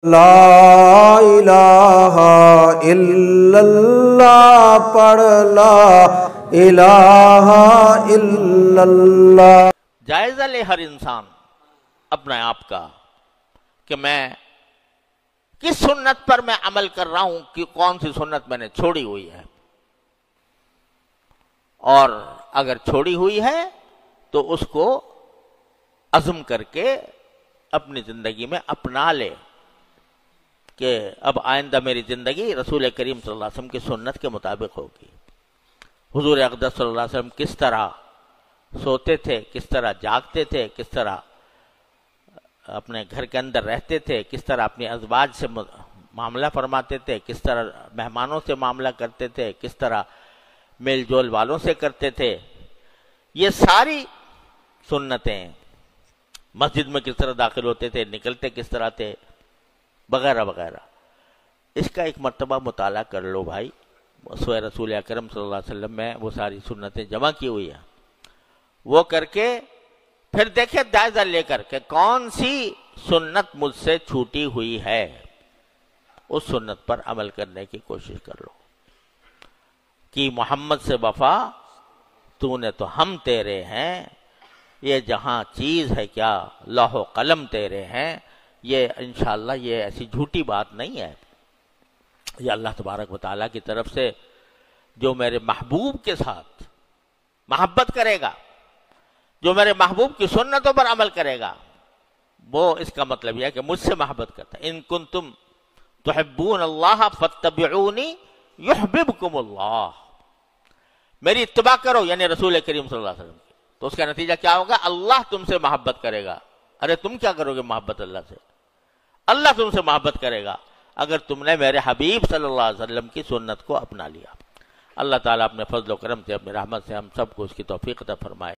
لا الہ الا اللہ پڑھ، لا الہ الا اللہ۔ جائزہ لے ہر انسان اپنے آپ کا کہ میں کس سنت پر میں عمل کر رہا ہوں، کہ کون سی سنت میں نے چھوڑی ہوئی ہے، اور اگر چھوڑی ہوئی ہے تو اس کو عزم کر کے اپنی زندگی میں اپنا لے کہ اب آئندہ میری زندگی رسول کریم صلی اللہ علیہ وسلم کی سنت کے مطابق ہوگی۔ حضور اقدس صلی اللہ علیہ وسلم کس طرح سوتے تھے، کس طرح جاگتے تھے، کس طرح اپنے گھر کے اندر رہتے تھے، کس طرح اپنی ازواج سے معاملہ فرماتے تھے، کس طرح مہمانوں سے معاملہ کرتے تھے، کس طرح میل جول والوں سے کرتے تھے، یہ ساری سنتیں، مسجد میں کس طرح داخل ہوتے تھے، نکلتے کس طرح تھے، وغیرہ وغیرہ، اس کا ایک مرتبہ مطالعہ کر لو بھائی۔ سوئے رسول اکرم صلی اللہ علیہ وسلم میں وہ ساری سنتیں جمع کی ہوئی ہیں، وہ کر کے پھر دیکھیں جائزہ لے کر کہ کون سی سنت مجھ سے چھوٹی ہوئی ہے، اس سنت پر عمل کرنے کی کوشش کر لو۔ کہ محمد سے وفا تو نے تو ہم تیرے ہیں، یہ جہاں چیز ہے کیا لوح و قلم تیرے ہیں، یہ انشاءاللہ یہ ایسی جھوٹی بات نہیں ہے، یہ اللہ تبارک و تعالیٰ کی طرف سے جو میرے محبوب کے ساتھ محبت کرے گا، جو میرے محبوب کی سنتوں پر عمل کرے گا، وہ اس کا مطلب یہ ہے کہ مجھ سے محبت کرتا ہے۔ ان کنتم تحبون اللہ فاتبعونی یحببکم اللہ، میری اتباع کرو، یعنی رسول کریم صلی اللہ علیہ وسلم کی، تو اس کا نتیجہ کیا ہوگا؟ اللہ تم سے محبت کرے گا۔ ارے تم کیا کرو گے محبت اللہ سے؟ اللہ تم سے محبت کرے گا اگر تم نے میرے حبیب صلی اللہ علیہ وسلم کی سنت کو اپنا لیا۔ اللہ تعالیٰ اپنے فضل و کرم سے، اپنی رحمت سے ہم سب کو اس کی توفیق عطا فرمائے۔